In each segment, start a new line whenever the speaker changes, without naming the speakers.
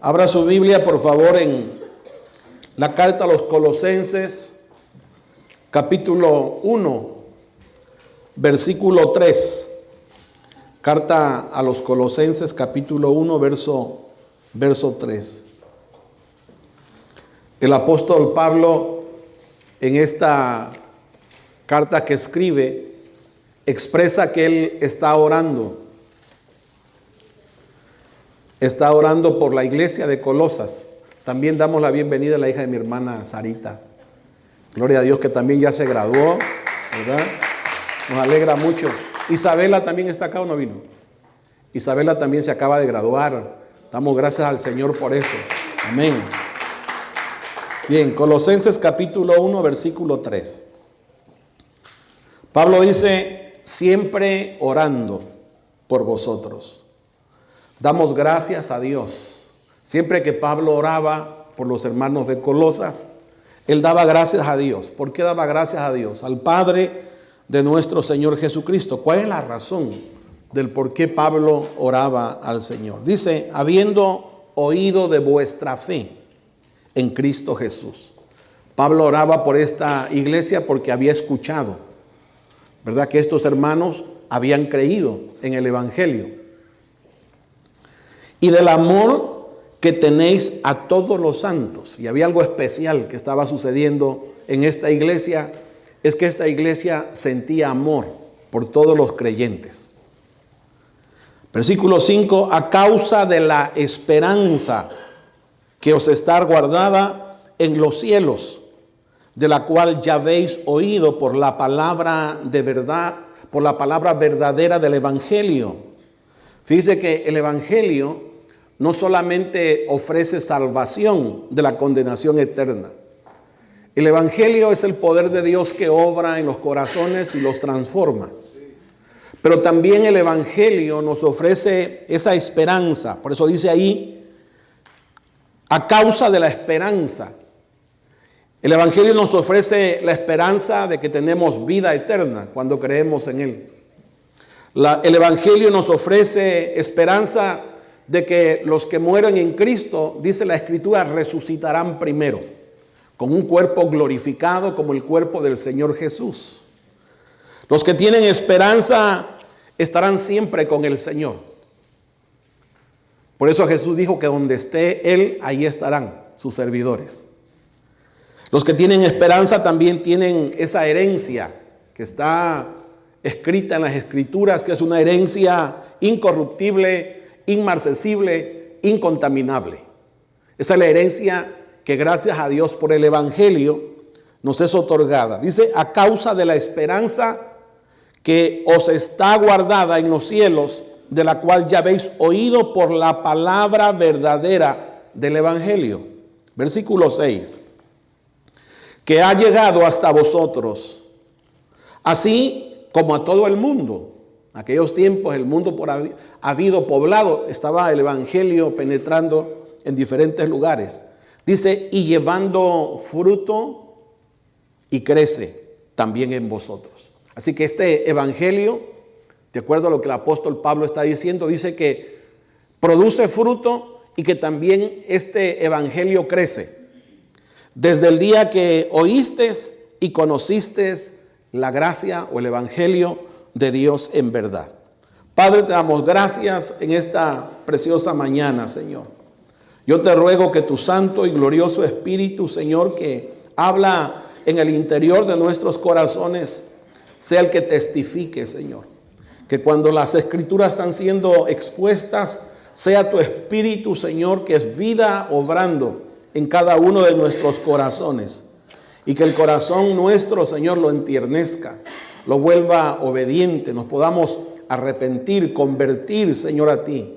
Abra su Biblia, por favor, en la carta a los Colosenses, capítulo 1, versículo 3. Carta a los Colosenses, capítulo 1, verso 3. El apóstol Pablo, en esta carta que escribe, expresa que él está orando. Está orando por la iglesia de Colosas. También damos la bienvenida a la hija de mi hermana Sarita. Gloria a Dios, que también ya se graduó, ¿verdad? Nos alegra mucho. Isabela también está acá, ¿o no vino? Isabela también se acaba de graduar. Damos gracias al Señor por eso. Amén. Bien, Colosenses capítulo 1, versículo 3. Pablo dice, siempre orando por vosotros. Damos gracias a Dios. Siempre que Pablo oraba por los hermanos de Colosas, él daba gracias a Dios. ¿Por qué daba gracias a Dios? Al Padre de nuestro Señor Jesucristo. ¿Cuál es la razón del por qué Pablo oraba al Señor? Dice, habiendo oído de vuestra fe en Cristo Jesús. Pablo oraba por esta iglesia porque había escuchado, ¿verdad?, que estos hermanos habían creído en el Evangelio. Y del amor que tenéis a todos los santos. Y había algo especial que estaba sucediendo en esta iglesia, es que esta iglesia sentía amor por todos los creyentes. Versículo 5, a causa de la esperanza que os está guardada en los cielos, de la cual ya habéis oído por la palabra de verdad, por la palabra verdadera del Evangelio. Fíjese que el Evangelio no solamente ofrece salvación de la condenación eterna. El Evangelio es el poder de Dios que obra en los corazones y los transforma. Pero también el Evangelio nos ofrece esa esperanza. Por eso dice ahí, a causa de la esperanza. El Evangelio nos ofrece la esperanza de que tenemos vida eterna cuando creemos en Él. El Evangelio nos ofrece esperanza de que los que mueren en Cristo, dice la Escritura, resucitarán primero, con un cuerpo glorificado como el cuerpo del Señor Jesús. Los que tienen esperanza estarán siempre con el Señor. Por eso Jesús dijo que donde esté Él, ahí estarán sus servidores. Los que tienen esperanza también tienen esa herencia que está escrita en las Escrituras, que es una herencia incorruptible, inmarcesible, incontaminable. Esa es la herencia que gracias a Dios por el Evangelio nos es otorgada. Dice, a causa de la esperanza que os está guardada en los cielos, de la cual ya habéis oído por la palabra verdadera del Evangelio. Versículo 6. Que ha llegado hasta vosotros, así como a todo el mundo. En aquellos tiempos el mundo habido poblado, estaba el Evangelio penetrando en diferentes lugares. Dice, y llevando fruto y crece también en vosotros. Así que este Evangelio, de acuerdo a lo que el apóstol Pablo está diciendo, dice que produce fruto y que también este Evangelio crece. Desde el día que oísteis y conocisteis la gracia o el Evangelio de Dios en verdad. Padre, te damos gracias en esta preciosa mañana, Señor. Yo te ruego que tu santo y glorioso Espíritu, Señor, que habla en el interior de nuestros corazones, sea el que testifique, Señor. Que cuando las Escrituras están siendo expuestas, sea tu Espíritu, Señor, que es vida obrando en cada uno de nuestros corazones. Y que el corazón nuestro, Señor, lo entiernezca, lo vuelva obediente, nos podamos arrepentir, convertir, Señor, a ti.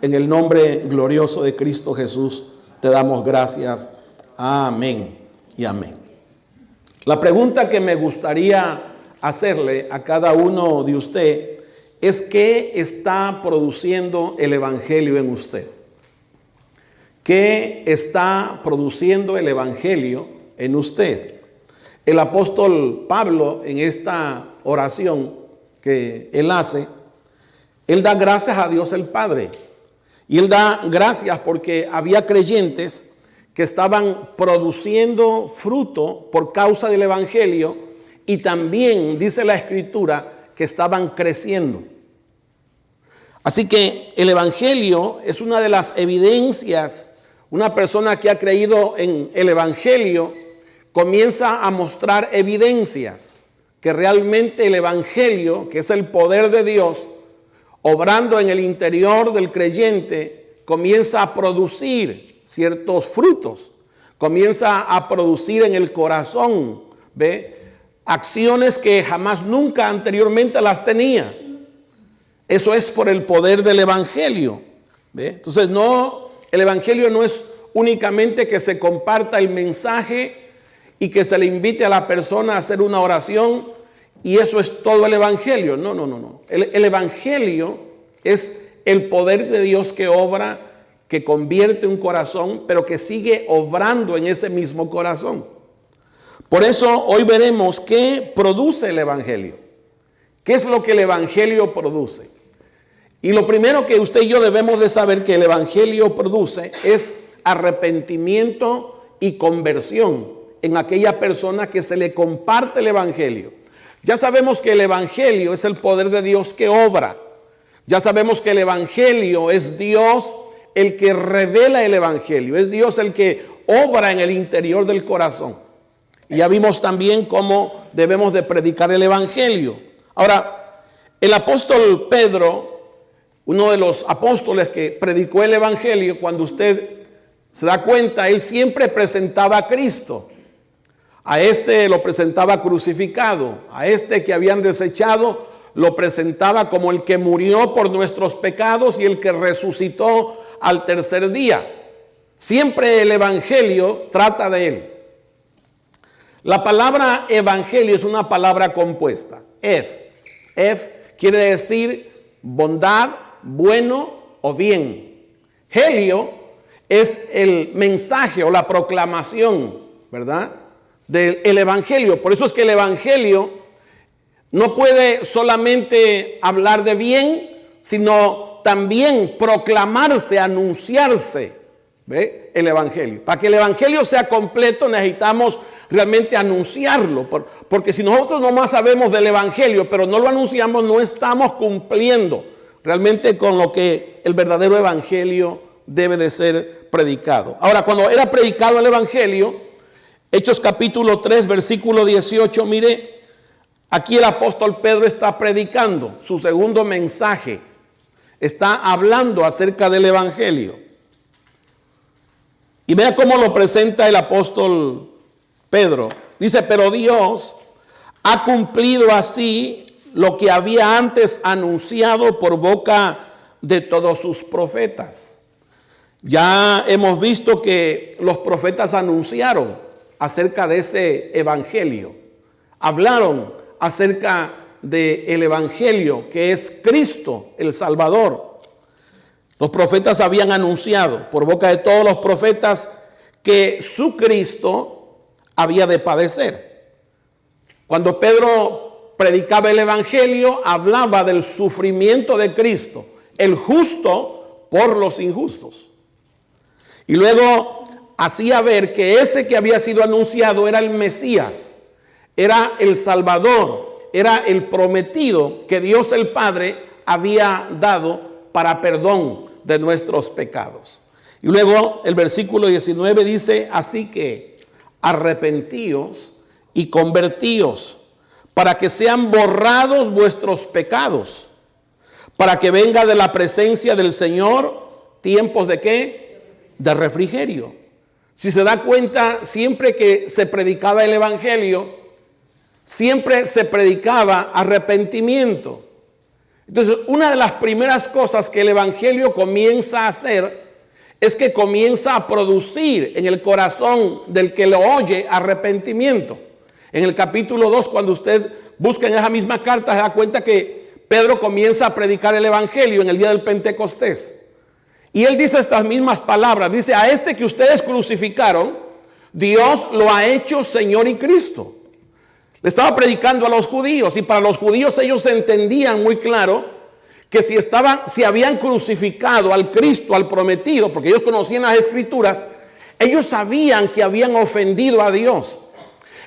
En el nombre glorioso de Cristo Jesús, te damos gracias. Amén y amén. La pregunta que me gustaría hacerle a cada uno de usted es: ¿qué está produciendo el Evangelio en usted? ¿Qué está produciendo el Evangelio en usted? El apóstol Pablo, en esta oración que él hace, él da gracias a Dios el Padre. Y él da gracias porque había creyentes que estaban produciendo fruto por causa del evangelio, y también dice la escritura que estaban creciendo. Así que el evangelio es una de las evidencias. Una persona que ha creído en el evangelio comienza a mostrar evidencias que realmente el evangelio, que es el poder de Dios, obrando en el interior del creyente, comienza a producir ciertos frutos, comienza a producir en el corazón, ¿ve?, acciones que jamás nunca anteriormente las tenía. Eso es por el poder del evangelio, ¿ve? Entonces el evangelio no es únicamente que se comparta el mensaje y que se le invite a la persona a hacer una oración y eso es todo el evangelio. No. El evangelio es el poder de Dios que obra, que convierte un corazón, pero que sigue obrando en ese mismo corazón. Por eso hoy veremos qué produce el evangelio. ¿Qué es lo que el evangelio produce? Y lo primero que usted y yo debemos de saber que el evangelio produce es arrepentimiento y conversión en aquella persona que se le comparte el evangelio. Ya sabemos que el evangelio es el poder de Dios que obra. Ya sabemos que el evangelio es Dios el que revela el evangelio. Es Dios el que obra en el interior del corazón. Y ya vimos también cómo debemos de predicar el evangelio. Ahora, el apóstol Pedro, uno de los apóstoles que predicó el evangelio, cuando usted se da cuenta, él siempre presentaba a Cristo. A este lo presentaba crucificado, a este que habían desechado lo presentaba como el que murió por nuestros pecados y el que resucitó al tercer día. Siempre el evangelio trata de él. La palabra evangelio es una palabra compuesta. Ef quiere decir bondad, bueno o bien. Helio es el mensaje o la proclamación, ¿verdad?, del evangelio. Por eso es que el evangelio no puede solamente hablar de bien, sino también proclamarse, anunciarse, ¿ve?, el evangelio. Para que el evangelio sea completo necesitamos realmente anunciarlo, porque si nosotros nomás sabemos del evangelio pero no lo anunciamos, no estamos cumpliendo realmente con lo que el verdadero evangelio debe de ser predicado. Ahora, cuando era predicado el evangelio, Hechos capítulo 3 versículo 18, mire, aquí el apóstol Pedro está predicando su segundo mensaje, está hablando acerca del evangelio. Y vea cómo lo presenta el apóstol Pedro. Dice, pero Dios ha cumplido así lo que había antes anunciado por boca de todos sus profetas. Ya hemos visto que los profetas anunciaron acerca de ese evangelio. Hablaron acerca del evangelio que es Cristo, el Salvador. Los profetas habían anunciado por boca de todos los profetas que su Cristo había de padecer. Cuando Pedro predicaba el evangelio, hablaba del sufrimiento de Cristo, el justo por los injustos. Y luego hacía ver que ese que había sido anunciado era el Mesías, era el Salvador, era el prometido que Dios el Padre había dado para perdón de nuestros pecados. Y luego el versículo 19 dice, así que arrepentíos y convertíos para que sean borrados vuestros pecados, para que venga de la presencia del Señor tiempos de ¿qué? De refrigerio. Si se da cuenta, siempre que se predicaba el evangelio, siempre se predicaba arrepentimiento. Entonces, una de las primeras cosas que el evangelio comienza a hacer es que comienza a producir en el corazón del que lo oye arrepentimiento. En el capítulo 2, cuando usted busca en esa misma carta, se da cuenta que Pedro comienza a predicar el evangelio en el día del Pentecostés. Y él dice estas mismas palabras, dice, a este que ustedes crucificaron, Dios lo ha hecho Señor y Cristo. Le estaba predicando a los judíos y para los judíos ellos entendían muy claro que si habían crucificado al Cristo, al prometido, porque ellos conocían las Escrituras, ellos sabían que habían ofendido a Dios.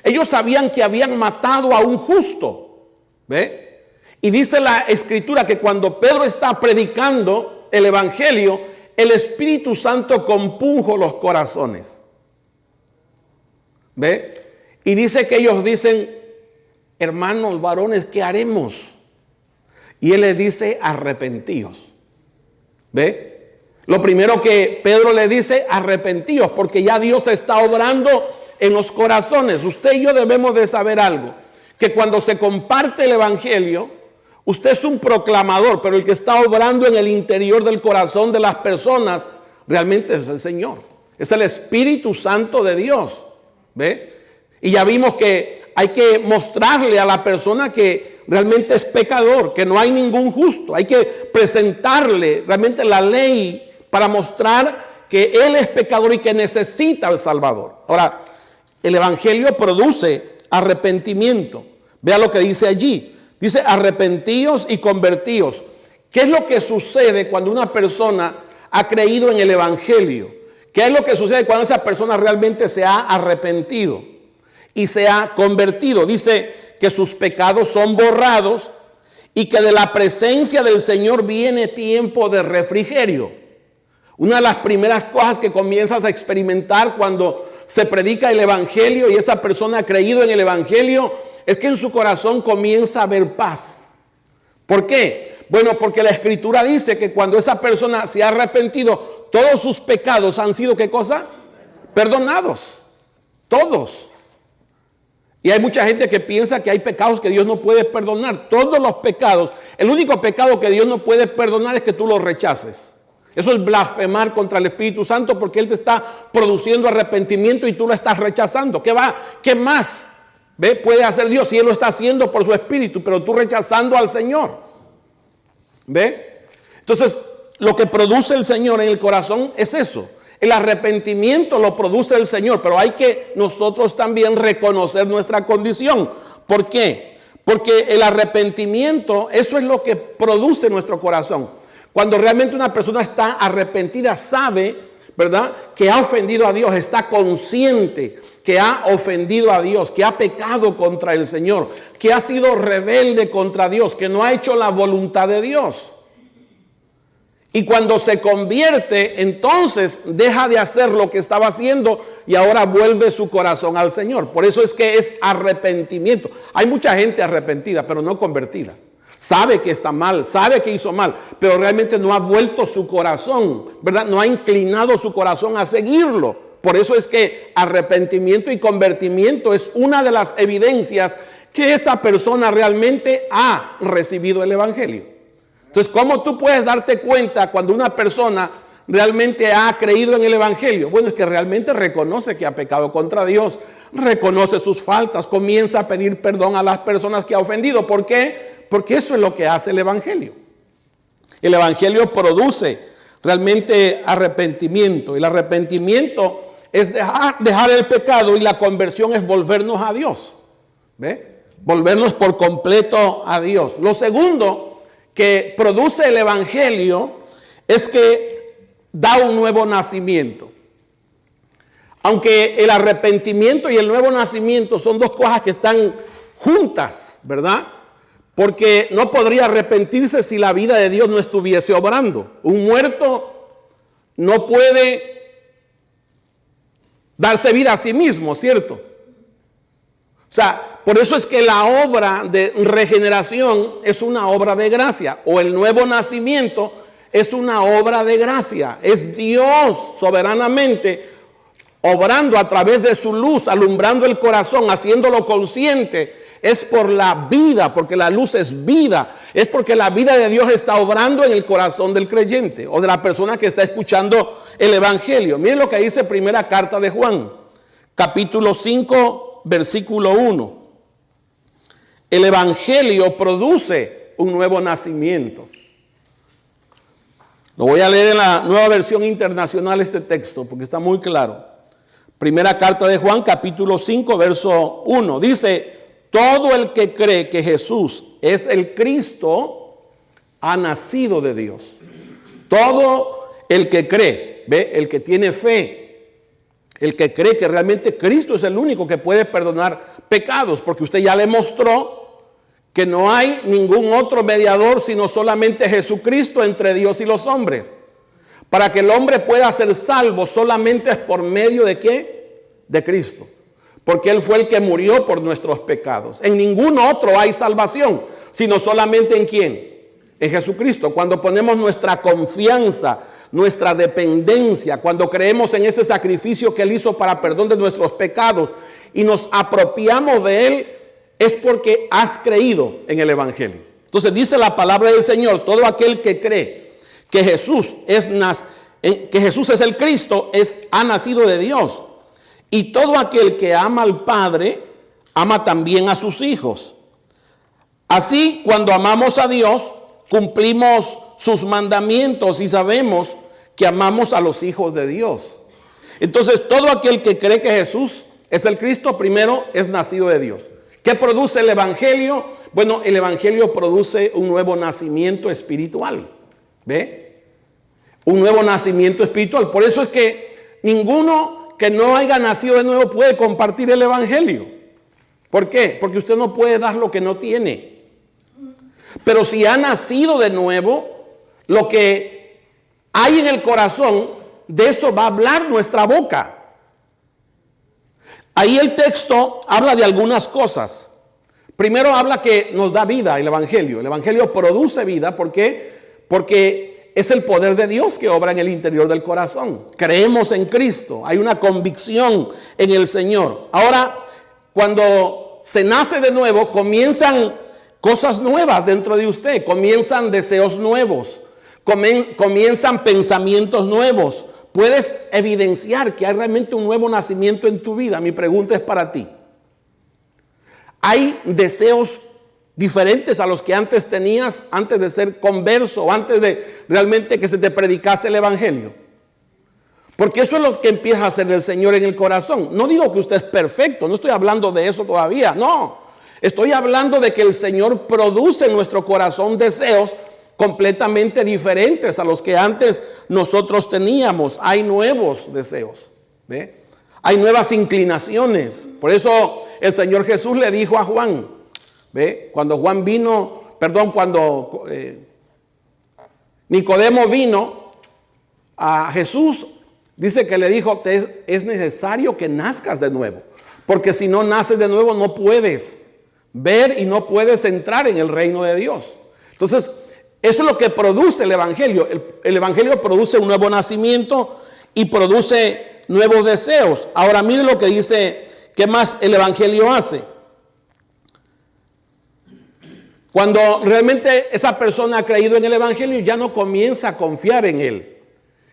Ellos sabían que habían matado a un justo. ¿Ve? Y dice la Escritura que cuando Pedro está predicando el Evangelio, el Espíritu Santo compunjo los corazones. ¿Ve? Y dice que ellos dicen, hermanos varones, ¿qué haremos? Y él les dice, arrepentíos. ¿Ve? Lo primero que Pedro le dice, arrepentíos, porque ya Dios está obrando en los corazones. Usted y yo debemos de saber algo, que cuando se comparte el Evangelio, usted es un proclamador, pero el que está obrando en el interior del corazón de las personas realmente es el Señor. Es el Espíritu Santo de Dios. ¿Ve? Y ya vimos que hay que mostrarle a la persona que realmente es pecador, que no hay ningún justo. Hay que presentarle realmente la ley para mostrar que él es pecador y que necesita al Salvador. Ahora, el Evangelio produce arrepentimiento. Vea lo que dice allí. Dice, arrepentíos y convertíos. ¿Qué es lo que sucede cuando una persona ha creído en el Evangelio? ¿Qué es lo que sucede cuando esa persona realmente se ha arrepentido y se ha convertido? Dice que sus pecados son borrados y que de la presencia del Señor viene tiempo de refrigerio. Una de las primeras cosas que comienzas a experimentar cuando se predica el Evangelio y esa persona ha creído en el Evangelio es que en su corazón comienza a haber paz. ¿Por qué? Bueno, porque la Escritura dice que cuando esa persona se ha arrepentido, todos sus pecados han sido, ¿qué cosa? Perdonados. Todos. Y hay mucha gente que piensa que hay pecados que Dios no puede perdonar. Todos los pecados. El único pecado que Dios no puede perdonar es que tú lo rechaces. Eso es blasfemar contra el Espíritu Santo porque Él te está produciendo arrepentimiento y tú lo estás rechazando. ¿Qué más? ¿Ve? Puede hacer Dios si Él lo está haciendo por su Espíritu, pero tú rechazando al Señor. ¿Ve? Entonces, lo que produce el Señor en el corazón es eso. El arrepentimiento lo produce el Señor, pero hay que nosotros también reconocer nuestra condición. ¿Por qué? Porque el arrepentimiento, eso es lo que produce nuestro corazón. Cuando realmente una persona está arrepentida, sabe, ¿verdad?, que ha ofendido a Dios, está consciente que ha ofendido a Dios, que ha pecado contra el Señor, que ha sido rebelde contra Dios, que no ha hecho la voluntad de Dios. Y cuando se convierte, entonces deja de hacer lo que estaba haciendo y ahora vuelve su corazón al Señor. Por eso es que es arrepentimiento. Hay mucha gente arrepentida, pero no convertida. Sabe que está mal, sabe que hizo mal, pero realmente no ha vuelto su corazón, ¿verdad? No ha inclinado su corazón a seguirlo. Por eso es que arrepentimiento y convertimiento es una de las evidencias que esa persona realmente ha recibido el Evangelio. Entonces, ¿cómo tú puedes darte cuenta cuando una persona realmente ha creído en el Evangelio? Bueno, es que realmente reconoce que ha pecado contra Dios, reconoce sus faltas, comienza a pedir perdón a las personas que ha ofendido. ¿Por qué? Porque eso es lo que hace el Evangelio. El Evangelio produce realmente arrepentimiento. El arrepentimiento es dejar el pecado y la conversión es volvernos a Dios. ¿Ve? Volvernos por completo a Dios. Lo segundo que produce el Evangelio es que da un nuevo nacimiento. Aunque el arrepentimiento y el nuevo nacimiento son dos cosas que están juntas, ¿verdad? Porque no podría arrepentirse si la vida de Dios no estuviese obrando. Un muerto no puede darse vida a sí mismo, ¿cierto? O sea, por eso es que la obra de regeneración es una obra de gracia, o el nuevo nacimiento es una obra de gracia. Es Dios soberanamente obrando a través de su luz, alumbrando el corazón, haciéndolo consciente. Es por la vida, porque la luz es vida. Es porque la vida de Dios está obrando en el corazón del creyente o de la persona que está escuchando el Evangelio. Miren lo que dice primera carta de Juan, capítulo 5, versículo 1. El Evangelio produce un nuevo nacimiento. Lo voy a leer en la Nueva Versión Internacional este texto porque está muy claro. Primera carta de Juan, capítulo 5, verso 1. Dice: todo el que cree que Jesús es el Cristo ha nacido de Dios. Todo el que cree, ¿ve? El que tiene fe, el que cree que realmente Cristo es el único que puede perdonar pecados, porque usted ya le mostró que no hay ningún otro mediador sino solamente Jesucristo entre Dios y los hombres. Para que el hombre pueda ser salvo solamente es por medio de ¿qué? De Cristo. Porque Él fue el que murió por nuestros pecados. En ningún otro hay salvación, sino solamente en ¿quién? En Jesucristo. Cuando ponemos nuestra confianza, nuestra dependencia, cuando creemos en ese sacrificio que Él hizo para perdón de nuestros pecados y nos apropiamos de Él, es porque has creído en el Evangelio. Entonces dice la palabra del Señor, todo aquel que cree que Jesús es el Cristo, ha nacido de Dios. Y todo aquel que ama al Padre, ama también a sus hijos. Así, cuando amamos a Dios, cumplimos sus mandamientos y sabemos que amamos a los hijos de Dios. Entonces, todo aquel que cree que Jesús es el Cristo, primero es nacido de Dios. ¿Qué produce el Evangelio? Bueno, el Evangelio produce un nuevo nacimiento espiritual. ¿Ve? Un nuevo nacimiento espiritual. Por eso es que ninguno que no haya nacido de nuevo puede compartir el Evangelio. ¿Por qué? Porque usted no puede dar lo que no tiene. Pero si ha nacido de nuevo, lo que hay en el corazón, de eso va a hablar nuestra boca. Ahí el texto habla de algunas cosas. Primero habla que nos da vida el Evangelio. El Evangelio produce vida. ¿Por qué? Porque es el poder de Dios que obra en el interior del corazón. Creemos en Cristo. Hay una convicción en el Señor. Ahora, cuando se nace de nuevo, comienzan cosas nuevas dentro de usted. Comienzan deseos nuevos. Comienzan pensamientos nuevos. Puedes evidenciar que hay realmente un nuevo nacimiento en tu vida. Mi pregunta es para ti. ¿Hay deseos diferentes a los que antes tenías, antes de ser converso o antes de realmente que se te predicase el Evangelio? Porque eso es lo que empieza a hacer el Señor en el corazón. No digo que usted es perfecto, no estoy hablando de eso todavía, no. Estoy hablando de que el Señor produce en nuestro corazón deseos completamente diferentes a los que antes nosotros teníamos. Hay nuevos deseos, ¿ve? Hay nuevas inclinaciones. Por eso el Señor Jesús le dijo a Juan, ¿ve? Cuando Nicodemo vino a Jesús, dice que le dijo, es necesario que nazcas de nuevo, porque si no naces de nuevo no puedes ver y no puedes entrar en el reino de Dios. Entonces, eso es lo que produce el Evangelio. El Evangelio produce un nuevo nacimiento y produce nuevos deseos. Ahora mire lo que dice, ¿qué más el Evangelio hace? Cuando realmente esa persona ha creído en el Evangelio, ya no comienza a confiar en él.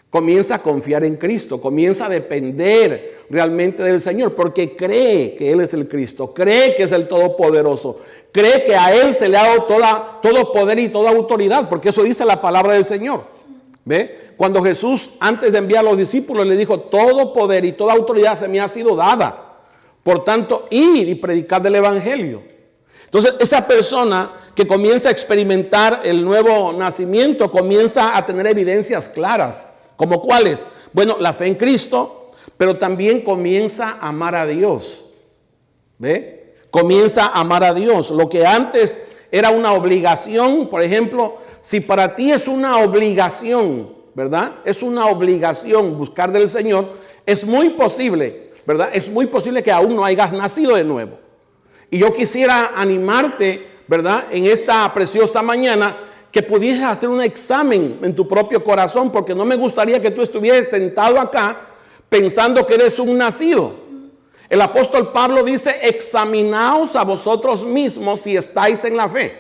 Comienza a confiar en Cristo, comienza a depender realmente del Señor, porque cree que Él es el Cristo, cree que es el Todopoderoso, cree que a Él se le ha dado todo poder y toda autoridad, porque eso dice la palabra del Señor. ¿Ve? Cuando Jesús, antes de enviar a los discípulos, le dijo, todo poder y toda autoridad se me ha sido dada. Por tanto, ir y predicar del Evangelio. Entonces, esa persona que comienza a experimentar el nuevo nacimiento, comienza a tener evidencias claras. ¿Como cuáles? Bueno, la fe en Cristo, pero también comienza a amar a Dios. ¿Ve? Comienza a amar a Dios. Lo que antes era una obligación, por ejemplo, si para ti es una obligación, ¿verdad? Es una obligación buscar del Señor, es muy posible, ¿verdad? Es muy posible que aún no hayas nacido de nuevo. Y yo quisiera animarte, ¿verdad? En esta preciosa mañana, que pudieses hacer un examen en tu propio corazón, porque no me gustaría que tú estuvieras sentado acá pensando que eres un nacido. El apóstol Pablo dice, examinaos a vosotros mismos si estáis en la fe.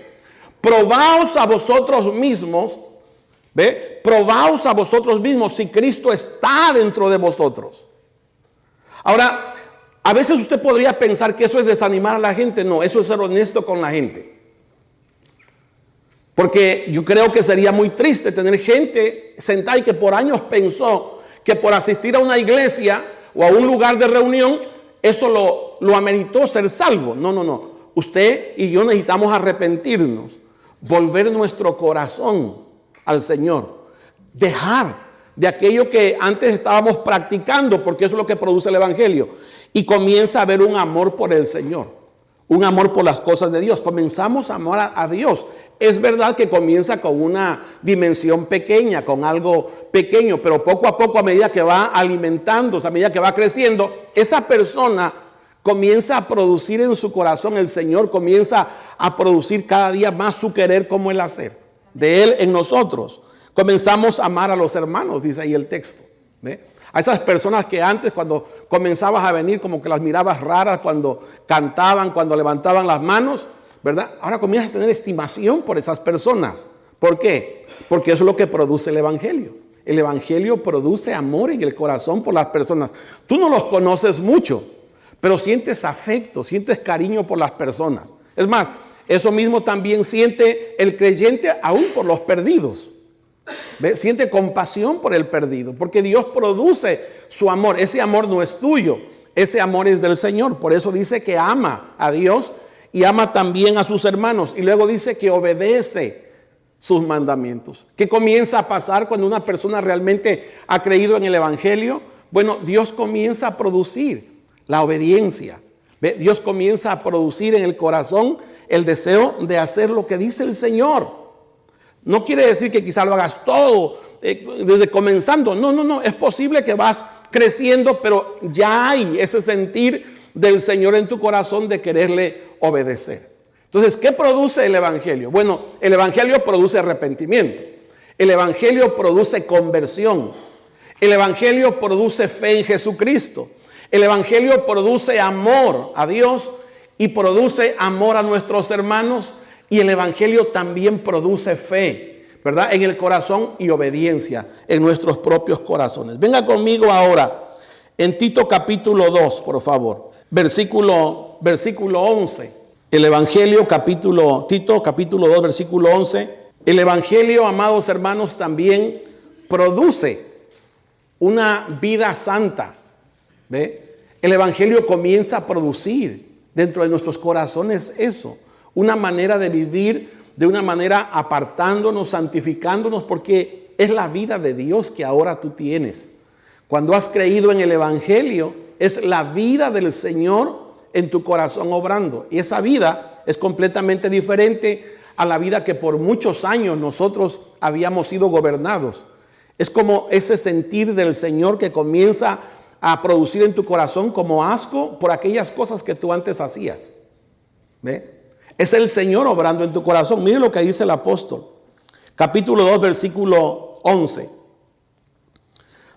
Probaos a vosotros mismos, ¿ve? Probaos a vosotros mismos si Cristo está dentro de vosotros. Ahora, a veces usted podría pensar que eso es desanimar a la gente. No, eso es ser honesto con la gente. Porque yo creo que sería muy triste tener gente sentada y que por años pensó que por asistir a una iglesia o a un lugar de reunión, eso lo ameritó ser salvo. No. Usted y yo necesitamos arrepentirnos. volver nuestro corazón al Señor, dejar de aquello que antes estábamos practicando, porque eso es lo que produce el Evangelio, y comienza a haber un amor por el Señor, un amor por las cosas de Dios. Comenzamos a amar a Dios. Es verdad que comienza con una dimensión pequeña, con algo pequeño, pero poco a poco, a medida que va alimentándose, a medida que va creciendo, esa persona comienza a producir en su corazón, el Señor comienza a producir cada día más su querer como el hacer de Él en nosotros. Comenzamos a amar a los hermanos, dice ahí el texto. ¿Ve? A esas personas que antes, cuando comenzabas a venir, como que las mirabas raras cuando cantaban, cuando levantaban las manos, ¿verdad? Ahora comienzas a tener estimación por esas personas. ¿Por qué? Porque eso es lo que produce el Evangelio. El Evangelio produce amor en el corazón por las personas. Tú no los conoces mucho, pero sientes afecto, sientes cariño por las personas. Es más, eso mismo también siente el creyente aún por los perdidos. ¿Ve? Siente compasión por el perdido, porque Dios produce su amor. Ese amor no es tuyo, ese amor es del Señor. Por eso dice que ama a Dios y ama también a sus hermanos. Y luego dice que obedece sus mandamientos. ¿Qué comienza a pasar cuando una persona realmente ha creído en el Evangelio? Bueno, Dios comienza a producir la obediencia. ¿Ve? Dios comienza a producir en el corazón el deseo de hacer lo que dice el Señor. No quiere decir que quizá lo hagas todo desde comenzando. No. Es posible que vas creciendo, pero ya hay ese sentir del Señor en tu corazón de quererle obedecer. Entonces, ¿qué produce el Evangelio? Bueno, el Evangelio produce arrepentimiento. El Evangelio produce conversión. El Evangelio produce fe en Jesucristo. El Evangelio produce amor a Dios y produce amor a nuestros hermanos. Y el Evangelio también produce fe, ¿verdad? En el corazón y obediencia en nuestros propios corazones. Venga conmigo ahora en Tito capítulo 2, por favor. Versículo 11. El Evangelio Tito capítulo 2, versículo 11. El Evangelio, amados hermanos, también produce una vida santa. ¿Ve? El Evangelio comienza a producir dentro de nuestros corazones eso. Una manera de vivir, de una manera apartándonos, santificándonos, porque es la vida de Dios que ahora tú tienes. Cuando has creído en el Evangelio, es la vida del Señor en tu corazón obrando. Y esa vida es completamente diferente a la vida que por muchos años nosotros habíamos sido gobernados. Es como ese sentir del Señor que comienza a producir en tu corazón como asco por aquellas cosas que tú antes hacías. ¿Ve? Es el Señor obrando en tu corazón. Mire lo que dice el apóstol. Capítulo 2, versículo 11.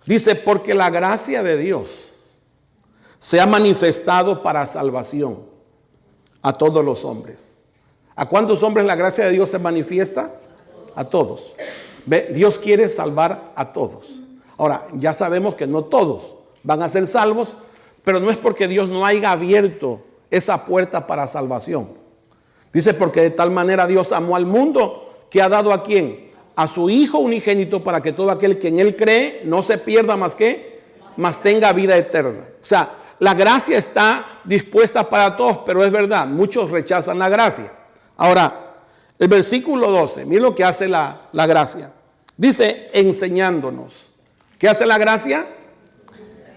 Dice, porque la gracia de Dios se ha manifestado para salvación a todos los hombres. ¿A cuántos hombres la gracia de Dios se manifiesta? A todos. ¿Ve? Dios quiere salvar a todos. Ahora, ya sabemos que no todos van a ser salvos, pero no es porque Dios no haya abierto esa puerta para salvación. Dice, porque de tal manera Dios amó al mundo que ha dado a ¿quién? A su Hijo unigénito, para que todo aquel que en Él cree no se pierda más que, mas tenga vida eterna. O sea, la gracia está dispuesta para todos, pero es verdad, muchos rechazan la gracia. Ahora, el versículo 12, mira lo que hace la gracia. Dice, enseñándonos. ¿Qué hace la gracia?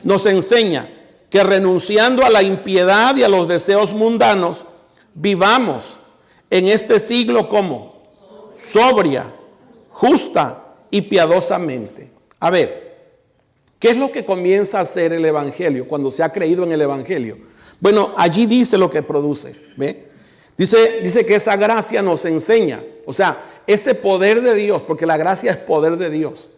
Nos enseña que renunciando a la impiedad y a los deseos mundanos, vivamos en este siglo como sobria, justa y piadosamente. A ver, ¿qué es lo que comienza a hacer el Evangelio cuando se ha creído en el Evangelio? Bueno, allí dice lo que produce. ¿Ve? Dice que esa gracia nos enseña, o sea, ese poder de Dios, porque la gracia es poder de Dios.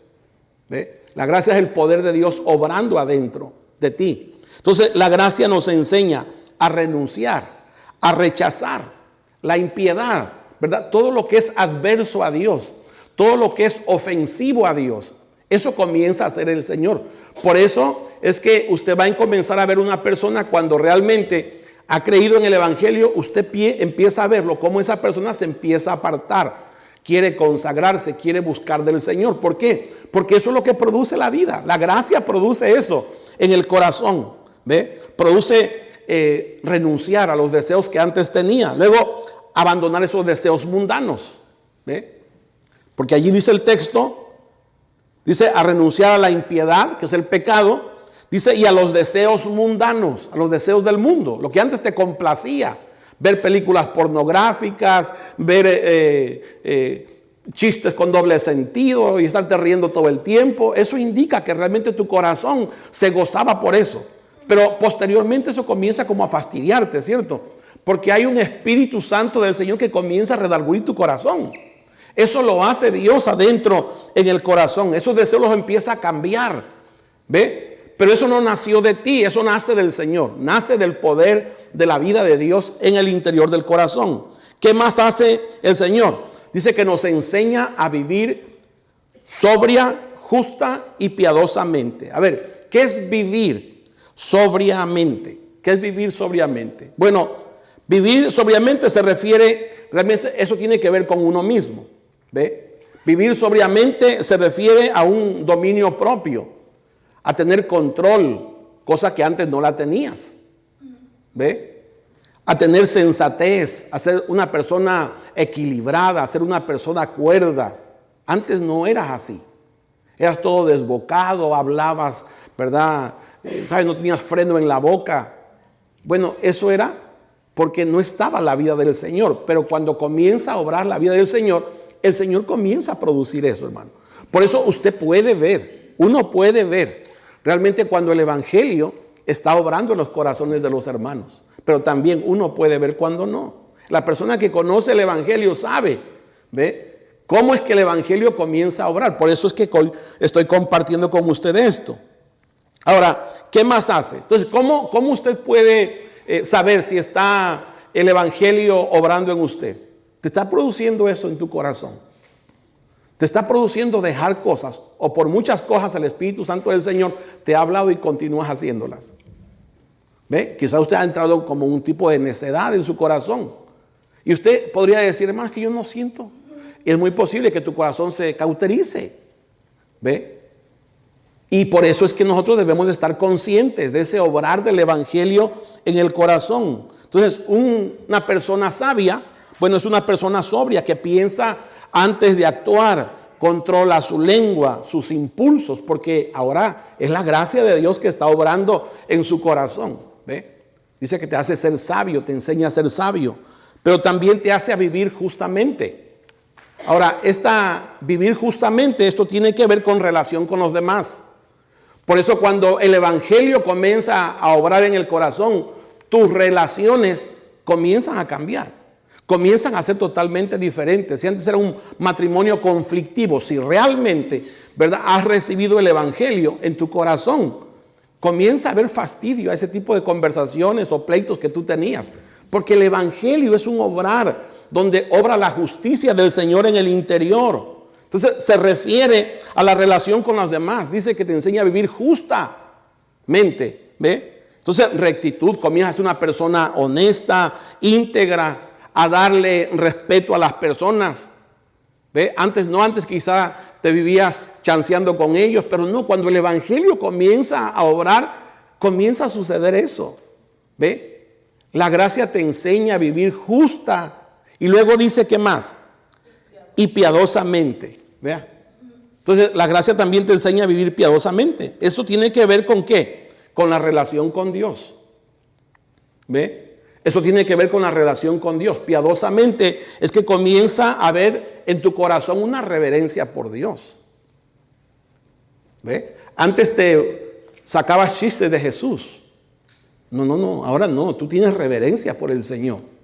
¿Ve? La gracia es el poder de Dios obrando adentro de ti. Entonces, la gracia nos enseña a renunciar, a rechazar la impiedad, ¿verdad? Todo lo que es adverso a Dios, todo lo que es ofensivo a Dios, eso comienza a hacer el Señor. Por eso es que usted va a comenzar a ver una persona cuando realmente ha creído en el Evangelio, usted empieza a verlo, cómo esa persona se empieza a apartar, quiere consagrarse, quiere buscar del Señor. ¿Por qué? Porque eso es lo que produce la vida. La gracia produce eso en el corazón, ¿ve? Produce renunciar a los deseos que antes tenía. Luego, abandonar esos deseos mundanos. ¿Ve? Porque allí dice el texto, dice a renunciar a la impiedad, que es el pecado, dice y a los deseos mundanos, a los deseos del mundo, lo que antes te complacía, ver películas pornográficas, ver chistes con doble sentido y estarte riendo todo el tiempo. Eso indica que realmente tu corazón se gozaba por eso. Pero posteriormente eso comienza como a fastidiarte, ¿cierto? Porque hay un Espíritu Santo del Señor que comienza a redarguir tu corazón. Eso lo hace Dios adentro en el corazón. Esos deseos los empieza a cambiar. ¿Ve? Pero eso no nació de ti, eso nace del Señor. Nace del poder de la vida de Dios en el interior del corazón. ¿Qué más hace el Señor? Dice que nos enseña a vivir sobria, justa y piadosamente. A ver, ¿qué es vivir sobriamente? ¿Qué es vivir sobriamente? Bueno, vivir sobriamente se refiere, realmente eso tiene que ver con uno mismo. ¿Ve? Vivir sobriamente se refiere a un dominio propio, a tener control, cosa que antes no la tenías. ¿Ve? A tener sensatez, a ser una persona equilibrada, a ser una persona cuerda. Antes no eras así. Eras todo desbocado, hablabas, ¿verdad? ¿Sabes? No tenías freno en la boca. Bueno, eso era porque no estaba la vida del Señor. Pero cuando comienza a obrar la vida del Señor, el Señor comienza a producir eso, hermano. Por eso usted puede ver, uno puede ver realmente cuando el Evangelio está obrando en los corazones de los hermanos. Pero también uno puede ver cuando no. La persona que conoce el Evangelio sabe, ¿ve? ¿Cómo es que el Evangelio comienza a obrar? Por eso es que hoy estoy compartiendo con usted esto. Ahora, ¿qué más hace? Entonces, ¿cómo usted puede saber si está el Evangelio obrando en usted? Te está produciendo eso en tu corazón. Te está produciendo dejar cosas, o por muchas cosas el Espíritu Santo del Señor te ha hablado y continúas haciéndolas. ¿Ve? Quizás usted ha entrado como un tipo de necedad en su corazón. Y usted podría decir, hermano, es que yo no siento. Y es muy posible que tu corazón se cauterice. ¿Ve? Y por eso es que nosotros debemos de estar conscientes de ese obrar del Evangelio en el corazón. Entonces, una persona sabia, bueno, es una persona sobria que piensa antes de actuar, controla su lengua, sus impulsos, porque ahora es la gracia de Dios que está obrando en su corazón. ¿Ve? Dice que te hace ser sabio, te enseña a ser sabio, pero también te hace a vivir justamente. Ahora, vivir justamente, esto tiene que ver con relación con los demás. Por eso cuando el Evangelio comienza a obrar en el corazón, tus relaciones comienzan a cambiar, comienzan a ser totalmente diferentes. Si antes era un matrimonio conflictivo, si realmente, ¿verdad?, has recibido el Evangelio en tu corazón, comienza a haber fastidio a ese tipo de conversaciones o pleitos que tú tenías. Porque el Evangelio es un obrar donde obra la justicia del Señor en el interior. Entonces se refiere a la relación con los demás. Dice que te enseña a vivir justamente. ¿Ve? Entonces rectitud, comienzas a ser una persona honesta, íntegra, a darle respeto a las personas. ¿Ve? Antes quizá te vivías chanceando con ellos, pero no, cuando el Evangelio comienza a obrar, comienza a suceder eso. ¿Ve? La gracia te enseña a vivir justa. Y luego dice, ¿qué más? Y piadosamente. ¿Vea? Entonces, la gracia también te enseña a vivir piadosamente. Eso tiene que ver con ¿qué? Con la relación con Dios. ¿Ve? Eso tiene que ver con la relación con Dios. Piadosamente es que comienza a haber en tu corazón una reverencia por Dios. ¿Ve? Antes te sacabas chistes de Jesús. No, ahora no. Tú tienes reverencia por el Señor.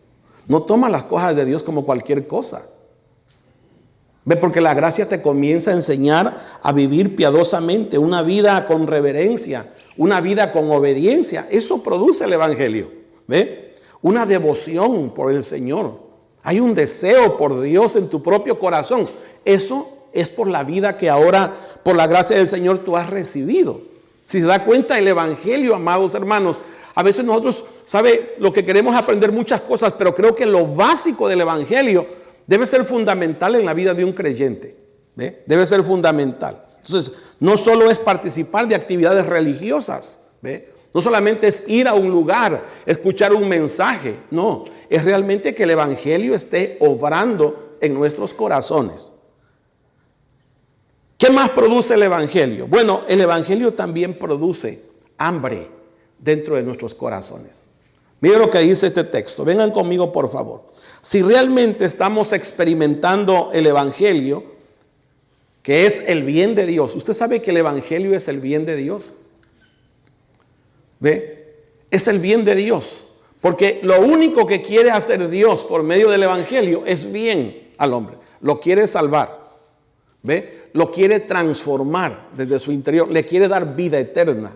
No tomas las cosas de Dios como cualquier cosa. ¿Ve? Porque la gracia te comienza a enseñar a vivir piadosamente, una vida con reverencia, una vida con obediencia. Eso produce el Evangelio. ¿Ve? Una devoción por el Señor. Hay un deseo por Dios en tu propio corazón. Eso es por la vida que ahora, por la gracia del Señor, tú has recibido. Si se da cuenta, el Evangelio, amados hermanos, a veces nosotros, ¿sabe? Lo que queremos es aprender muchas cosas, pero creo que lo básico del Evangelio debe ser fundamental en la vida de un creyente. ¿Ve? Debe ser fundamental. Entonces, no solo es participar de actividades religiosas, ¿ve? No solamente es ir a un lugar, escuchar un mensaje, no, es realmente que el Evangelio esté obrando en nuestros corazones. ¿Qué más produce el Evangelio? Bueno, el Evangelio también produce hambre dentro de nuestros corazones. Miren lo que dice este texto. Vengan conmigo, por favor. Si realmente estamos experimentando el Evangelio, que es el bien de Dios. ¿Usted sabe que el Evangelio es el bien de Dios? ¿Ve? Es el bien de Dios. Porque lo único que quiere hacer Dios por medio del Evangelio es bien al hombre. Lo quiere salvar. ¿Ve? Lo quiere transformar desde su interior. Le quiere dar vida eterna.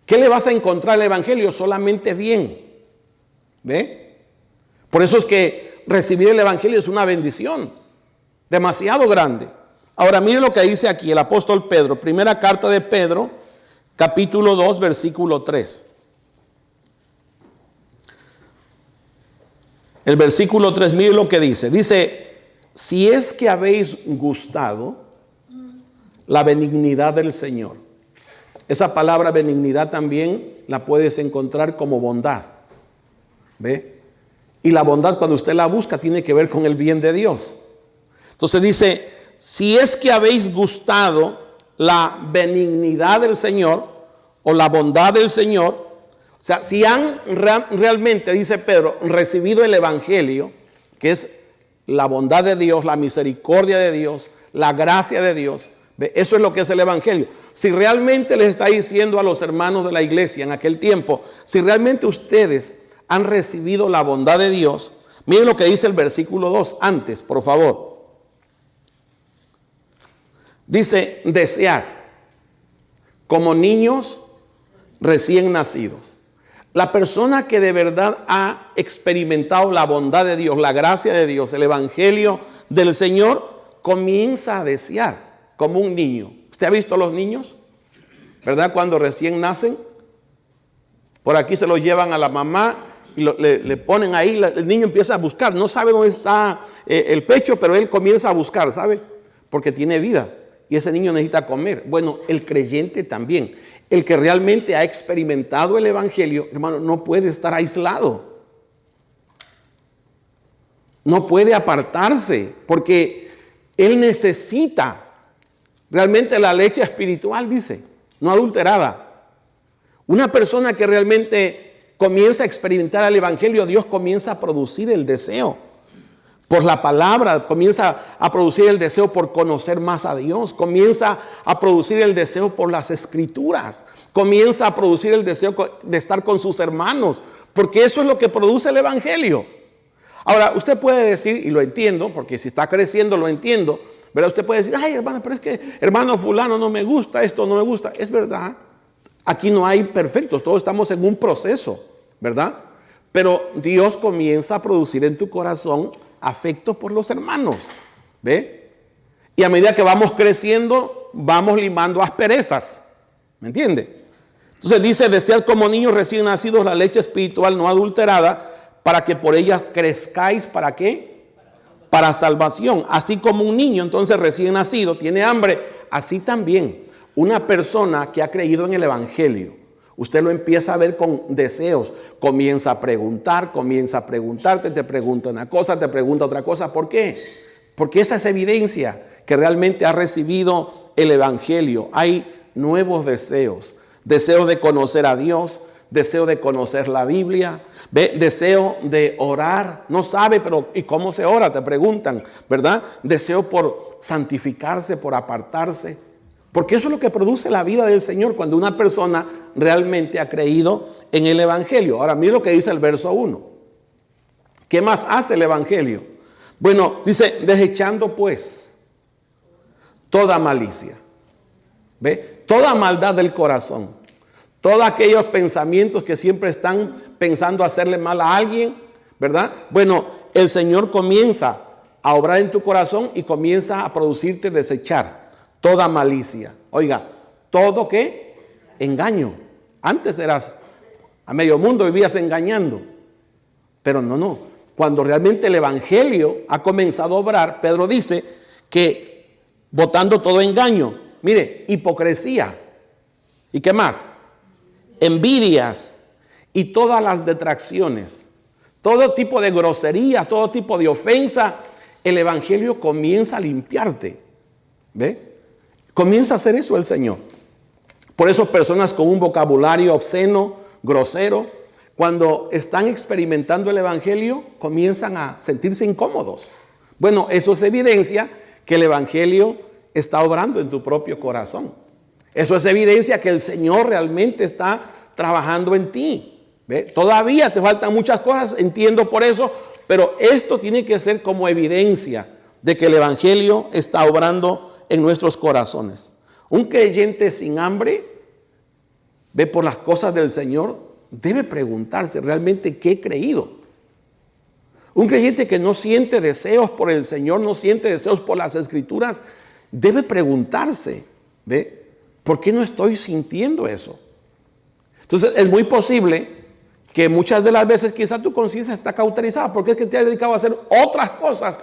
¿Qué le vas a encontrar al Evangelio? Solamente bien. ¿Ve? Por eso es que recibir el Evangelio es una bendición demasiado grande. Ahora mire lo que dice aquí el apóstol Pedro. Primera carta de Pedro, capítulo 2, versículo 3. El versículo 3, mire lo que dice. Dice, si es que habéis gustado la benignidad del Señor. Esa palabra benignidad también la puedes encontrar como bondad. ¿Ve? Y la bondad, cuando usted la busca, tiene que ver con el bien de Dios. Entonces dice, si es que habéis gustado la benignidad del Señor o la bondad del Señor, o sea, si han realmente, dice Pedro, recibido el Evangelio, que es la bondad de Dios, la misericordia de Dios, la gracia de Dios, ¿ve? Eso es lo que es el Evangelio. Si realmente les está diciendo a los hermanos de la iglesia en aquel tiempo, si realmente ustedes han recibido la bondad de Dios, miren lo que dice el versículo 2 antes, por favor. Dice, desead como niños recién nacidos. La persona que de verdad ha experimentado la bondad de Dios, la gracia de Dios, el Evangelio del Señor, comienza a desear como un niño. ¿Usted ha visto a los niños? ¿Verdad? Cuando recién nacen, por aquí se los llevan a la mamá y le ponen ahí, el niño empieza a buscar, no sabe dónde está el pecho, pero él comienza a buscar, ¿sabe? Porque tiene vida y ese niño necesita comer. Bueno, el creyente también, el que realmente ha experimentado el Evangelio, hermano, no puede estar aislado. No puede apartarse, porque él necesita realmente la leche espiritual, dice, no adulterada. Una persona que realmente comienza a experimentar el Evangelio, Dios comienza a producir el deseo por la palabra, comienza a producir el deseo por conocer más a Dios, comienza a producir el deseo por las Escrituras, comienza a producir el deseo de estar con sus hermanos, porque eso es lo que produce el Evangelio. Ahora, usted puede decir, y lo entiendo, porque si está creciendo lo entiendo, ¿verdad? Usted puede decir, ay hermano, pero es que hermano fulano no me gusta, esto no me gusta. Es verdad, aquí no hay perfectos, todos estamos en un proceso, ¿verdad? Pero Dios comienza a producir en tu corazón afecto por los hermanos, ¿ve? Y a medida que vamos creciendo, vamos limando asperezas, ¿me entiende? Entonces dice, desead como niños recién nacidos la leche espiritual no adulterada, para que por ellas crezcáis, ¿para qué? Para salvación. Así como un niño entonces recién nacido tiene hambre, así también una persona que ha creído en el Evangelio, usted lo empieza a ver con deseos, comienza a preguntar, comienza a preguntarte, te pregunta una cosa, te pregunta otra cosa. ¿Por qué? Porque esa es evidencia que realmente ha recibido el Evangelio. Hay nuevos deseos, deseos de conocer a Dios, deseo de conocer la Biblia, ¿ve? Deseo de orar. No sabe, pero ¿y cómo se ora? Te preguntan, ¿verdad? Deseo por santificarse, por apartarse. Porque eso es lo que produce la vida del Señor cuando una persona realmente ha creído en el Evangelio. Ahora, mire lo que dice el verso 1. ¿Qué más hace el Evangelio? Bueno, dice, desechando pues toda malicia, ¿ve? Toda maldad del corazón, todos aquellos pensamientos que siempre están pensando hacerle mal a alguien, ¿verdad? Bueno, el Señor comienza a obrar en tu corazón y comienza a producirte desechar toda malicia. Oiga, ¿todo qué? Engaño. Antes eras a medio mundo, vivías engañando. Pero no. Cuando realmente el Evangelio ha comenzado a obrar, Pedro dice que botando todo engaño. Mire, hipocresía. ¿Y qué más? Envidias y todas las detracciones. Todo tipo de grosería, todo tipo de ofensa el evangelio comienza a limpiarte. ¿Ve? Comienza a hacer eso el Señor. Por eso personas con un vocabulario obsceno, grosero, cuando están experimentando el evangelio, comienzan a sentirse incómodos. Bueno, eso es evidencia que el evangelio está obrando en tu propio corazón. Eso es evidencia que el Señor realmente está trabajando en ti. ¿Ve? Todavía te faltan muchas cosas, entiendo por eso, pero esto tiene que ser como evidencia de que el evangelio está obrando en nuestros corazones. Un creyente sin hambre, ve por las cosas del Señor, debe preguntarse realmente qué he creído. Un creyente que no siente deseos por el Señor, no siente deseos por las Escrituras, debe preguntarse, ¿ve? ¿Por qué no estoy sintiendo eso? Entonces es muy posible que muchas de las veces quizá tu conciencia está cauterizada porque es que te has dedicado a hacer otras cosas,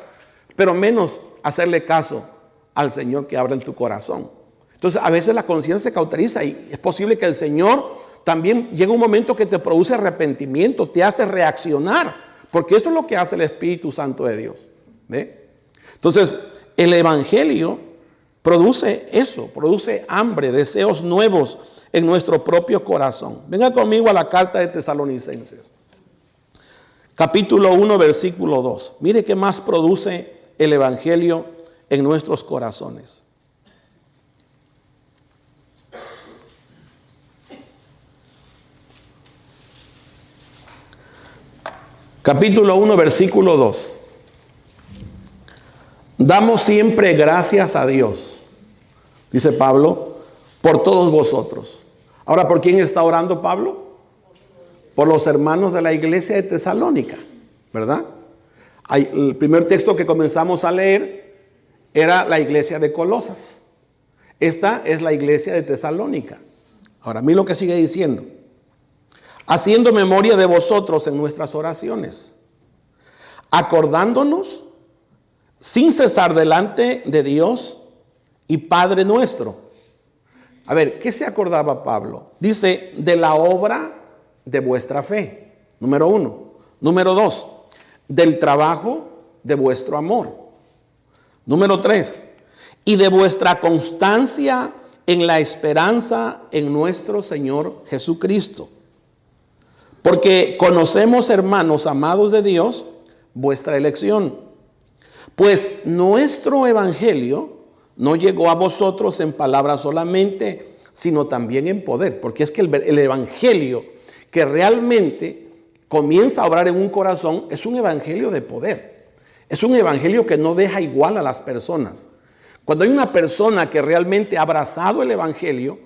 pero menos hacerle caso al Señor que abra en tu corazón. Entonces a veces la conciencia se cauteriza y es posible que el Señor también llegue un momento que te produce arrepentimiento, te hace reaccionar. Porque eso es lo que hace el Espíritu Santo de Dios. ¿Ve? Entonces, el evangelio produce eso, produce hambre, deseos nuevos en nuestro propio corazón. Venga conmigo a la carta de Tesalonicenses. Capítulo 1, versículo 2. Mire qué más produce el evangelio en nuestros corazones. Capítulo 1, versículo 2. Damos siempre gracias a Dios, dice Pablo, por todos vosotros. Ahora, ¿por quién está orando Pablo? Por los hermanos de la iglesia de Tesalónica, ¿verdad? El primer texto que comenzamos a leer era la iglesia de Colosas. Esta es la iglesia de Tesalónica. Ahora, mira lo que sigue diciendo. Haciendo memoria de vosotros en nuestras oraciones, acordándonos sin cesar delante de Dios y Padre nuestro. A ver, ¿qué se acordaba Pablo? Dice, de la obra de vuestra fe, número 1. Número 2, del trabajo de vuestro amor. Número 3, y de vuestra constancia en la esperanza en nuestro Señor Jesucristo. Porque conocemos, hermanos amados de Dios, vuestra elección. Pues nuestro evangelio no llegó a vosotros en palabras solamente, sino también en poder. Porque es que el evangelio que realmente comienza a obrar en un corazón es un evangelio de poder. Es un evangelio que no deja igual a las personas. Cuando hay una persona que realmente ha abrazado el evangelio,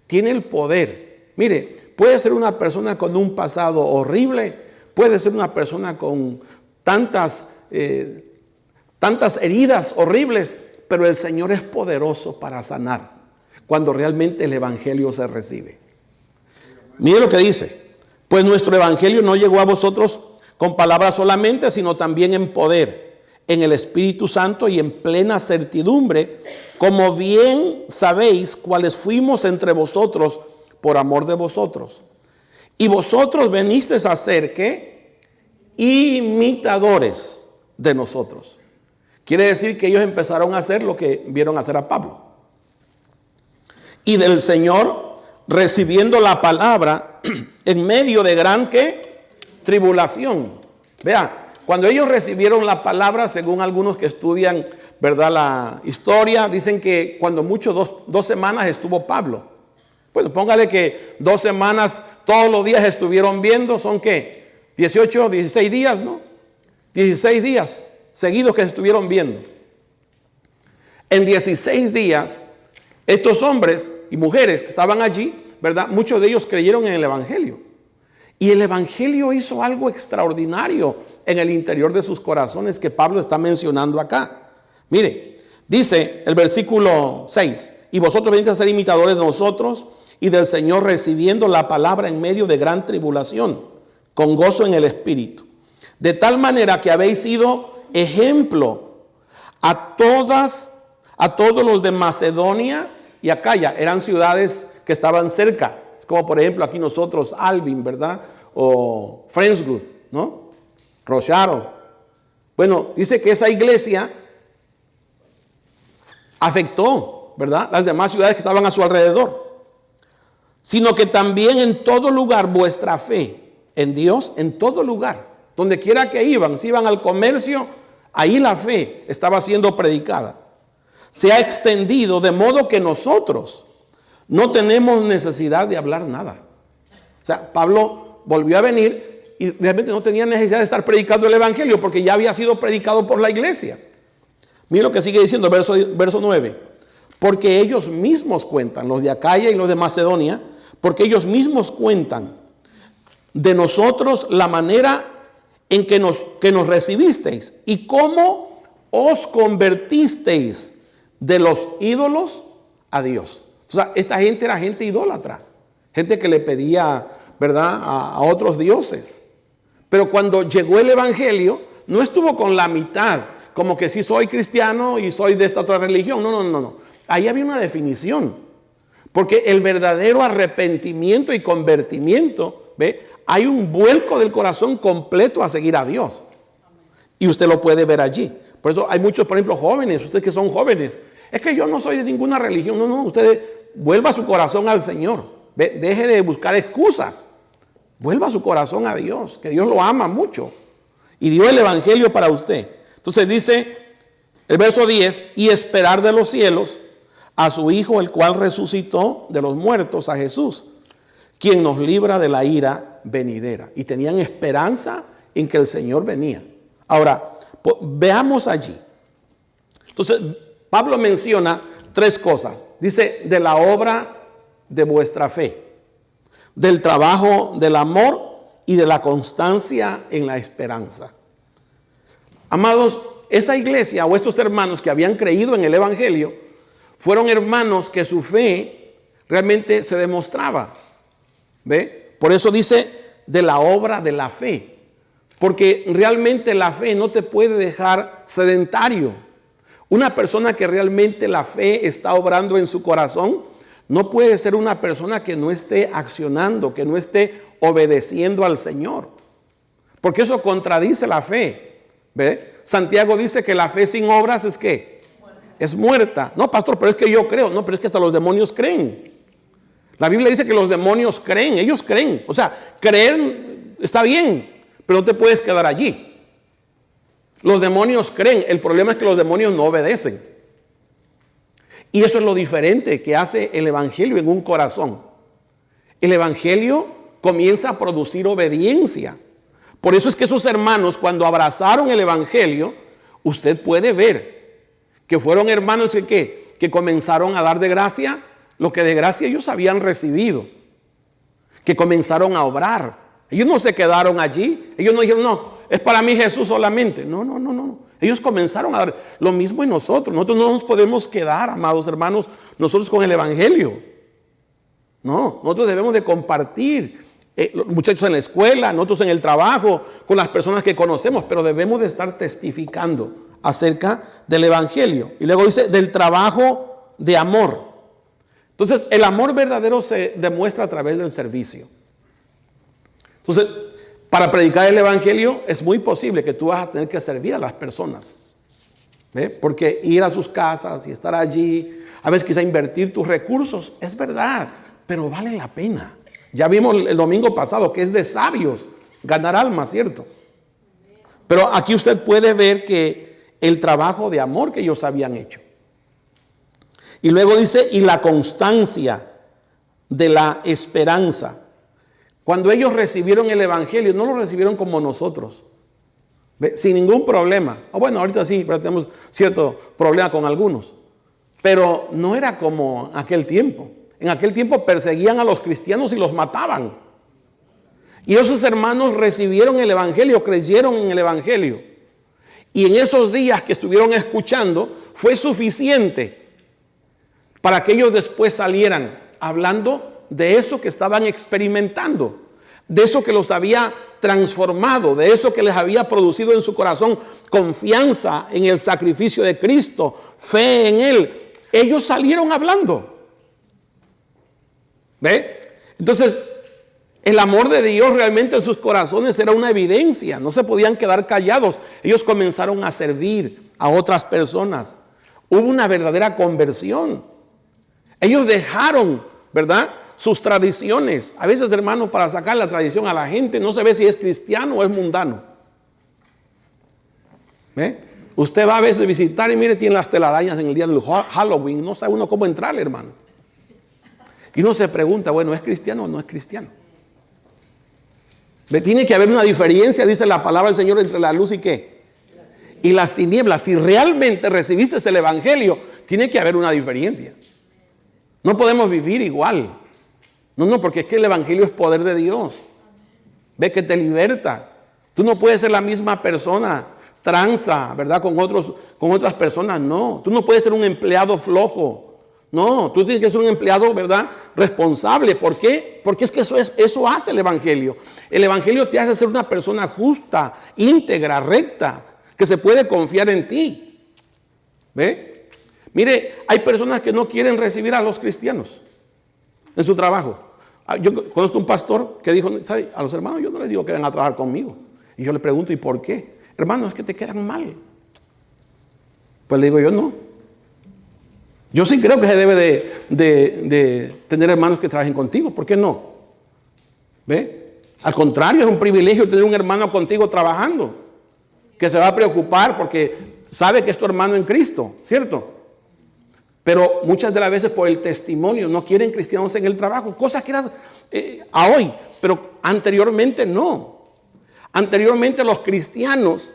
tiene el poder. Mire, puede ser una persona con un pasado horrible, puede ser una persona con tantas heridas horribles, pero el Señor es poderoso para sanar cuando realmente el evangelio se recibe. Mire lo que dice, pues nuestro evangelio no llegó a vosotros con palabras solamente, sino también en poder, en el Espíritu Santo y en plena certidumbre, como bien sabéis cuáles fuimos entre vosotros por amor de vosotros. Y vosotros venisteis a ser, ¿qué? Imitadores de nosotros. Quiere decir que ellos empezaron a hacer lo que vieron hacer a Pablo. Y del Señor, recibiendo la palabra en medio de gran, ¿qué? Tribulación. Vea, cuando ellos recibieron la palabra, según algunos que estudian, ¿verdad?, la historia, dicen que cuando mucho dos semanas estuvo Pablo. Bueno, póngale que 2 semanas, todos los días estuvieron viendo, ¿son qué? 18, 16 días, ¿no? 16 días seguidos que estuvieron viendo. En 16 días, estos hombres y mujeres que estaban allí, ¿verdad? Muchos de ellos creyeron en el evangelio. Y el evangelio hizo algo extraordinario en el interior de sus corazones que Pablo está mencionando acá. Mire, dice el versículo 6, y vosotros venís a ser imitadores de nosotros y del Señor, recibiendo la palabra en medio de gran tribulación, con gozo en el Espíritu. De tal manera que habéis sido ejemplo a todos los de Macedonia y Acaya. Eran ciudades que estaban cerca. Es como por ejemplo aquí nosotros, Alvin, ¿verdad? O Friendswood, ¿no? Rocharo, Bueno, dice que esa iglesia afectó, ¿verdad?, las demás ciudades que estaban a su alrededor, sino que también en todo lugar vuestra fe en Dios, en todo lugar, donde quiera que iban, si iban al comercio, ahí la fe estaba siendo predicada. Se ha extendido de modo que nosotros no tenemos necesidad de hablar nada. O sea, Pablo volvió a venir y realmente no tenía necesidad de estar predicando el evangelio porque ya había sido predicado por la iglesia. Mira lo que sigue diciendo verso 9. Porque ellos mismos cuentan, los de Acaya y los de Macedonia, porque ellos mismos cuentan de nosotros la manera en que nos recibisteis y cómo os convertisteis de los ídolos a Dios. O sea, esta gente era gente idólatra, gente que le pedía, ¿verdad?, a otros dioses. Pero cuando llegó el evangelio, no estuvo con la mitad, como que sí soy cristiano y soy de esta otra religión. No. Ahí había una definición. Porque el verdadero arrepentimiento y convertimiento, ¿ve?, hay un vuelco del corazón completo a seguir a Dios. Y usted lo puede ver allí. Por eso hay muchos, por ejemplo, jóvenes, ustedes que son jóvenes. Es que yo no soy de ninguna religión. No, usted vuelva su corazón al Señor. ¿Ve? Deje de buscar excusas. Vuelva su corazón a Dios, que Dios lo ama mucho. Y dio el evangelio para usted. Entonces dice el verso 10, y esperar de los cielos a su Hijo, el cual resucitó de los muertos, a Jesús, quien nos libra de la ira venidera. Y tenían esperanza en que el Señor venía. Ahora, veamos allí. Entonces, Pablo menciona tres cosas. Dice, de la obra de vuestra fe, del trabajo del amor y de la constancia en la esperanza. Amados, esa iglesia o estos hermanos que habían creído en el evangelio fueron hermanos que su fe realmente se demostraba. ¿Ve? Por eso dice de la obra de la fe. Porque realmente la fe no te puede dejar sedentario. Una persona que realmente la fe está obrando en su corazón no puede ser una persona que no esté accionando, que no esté obedeciendo al Señor. Porque eso contradice la fe. ¿Ve? Santiago dice que la fe sin obras es ¿qué? Es muerta. No, pastor, pero es que yo creo. No, pero es que hasta los demonios creen. La Biblia dice que los demonios creen, ellos creen. O sea, creer está bien, pero no te puedes quedar allí. Los demonios creen, el problema es que los demonios no obedecen. Y eso es lo diferente que hace el evangelio en un corazón. El evangelio comienza a producir obediencia. Por eso es que esos hermanos, cuando abrazaron el evangelio, usted puede ver que fueron hermanos que comenzaron a dar de gracia lo que de gracia ellos habían recibido, que comenzaron a obrar. Ellos no se quedaron allí, ellos no dijeron, no, es para mí Jesús solamente. No. Ellos comenzaron a dar lo mismo en nosotros. Nosotros no nos podemos quedar, amados hermanos, nosotros con el evangelio. No, nosotros debemos de compartir, los muchachos en la escuela, nosotros en el trabajo, con las personas que conocemos, pero debemos de estar testificando acerca del evangelio. Y luego dice, del trabajo de amor. Entonces, el amor verdadero se demuestra a través del servicio. Entonces, para predicar el evangelio es muy posible que tú vas a tener que servir a las personas. ¿Ve? Porque ir a sus casas y estar allí, a veces quizá invertir tus recursos, es verdad, pero vale la pena. Ya vimos el domingo pasado que es de sabios ganar almas, ¿cierto? Pero aquí usted puede ver que el trabajo de amor que ellos habían hecho. Y luego dice, y la constancia de la esperanza. Cuando ellos recibieron el evangelio, no lo recibieron como nosotros, ¿ve? Sin ningún problema. Bueno, ahorita sí, pero tenemos cierto problema con algunos. Pero no era como aquel tiempo. En aquel tiempo perseguían a los cristianos y los mataban. Y esos hermanos recibieron el evangelio, creyeron en el evangelio. Y en esos días que estuvieron escuchando, fue suficiente para que ellos después salieran hablando de eso que estaban experimentando, de eso que los había transformado, de eso que les había producido en su corazón confianza en el sacrificio de Cristo, fe en Él. Ellos salieron hablando. ¿Ve? Entonces, El amor de Dios realmente en sus corazones era una evidencia. No se podían quedar callados. Ellos comenzaron a servir a otras personas. Hubo una verdadera conversión. Ellos dejaron, ¿verdad?, sus tradiciones. A veces, hermano, para sacar la tradición a la gente no se ve si es cristiano o es mundano. ¿Ve? Usted va a veces a visitar y mire, tiene las telarañas en el día del Halloween. No sabe uno cómo entrar, hermano. Y uno se pregunta, bueno, ¿es cristiano o no es cristiano? ¿Ve? Tiene que haber una diferencia, dice la palabra del Señor, entre la luz y ¿qué? Y las tinieblas. Si realmente recibiste el evangelio, tiene que haber una diferencia. No podemos vivir igual. No, porque es que el evangelio es poder de Dios. Ve que te liberta. Tú no puedes ser la misma persona tranza, ¿verdad? Con otras personas, no. Tú no puedes ser un empleado flojo. No, tú tienes que ser un empleado, ¿verdad?, responsable. ¿Por qué? Porque es que eso hace el evangelio. El evangelio te hace ser una persona justa, íntegra, recta, que se puede confiar en ti. ¿Ve? Mire, hay personas que no quieren recibir a los cristianos en su trabajo. Yo conozco un pastor que dijo, ¿sabe? A los hermanos yo no les digo que vengan a trabajar conmigo. Y yo le pregunto, ¿y por qué? Hermano, es que te quedan mal. Pues le digo yo, no. Yo sí creo que se debe de tener hermanos que trabajen contigo. ¿Por qué no? ¿Ve? Al contrario, es un privilegio tener un hermano contigo trabajando, que se va a preocupar porque sabe que es tu hermano en Cristo, ¿cierto? Pero muchas de las veces por el testimonio no quieren cristianos en el trabajo, cosas que eran a hoy, pero anteriormente no. Anteriormente los cristianos,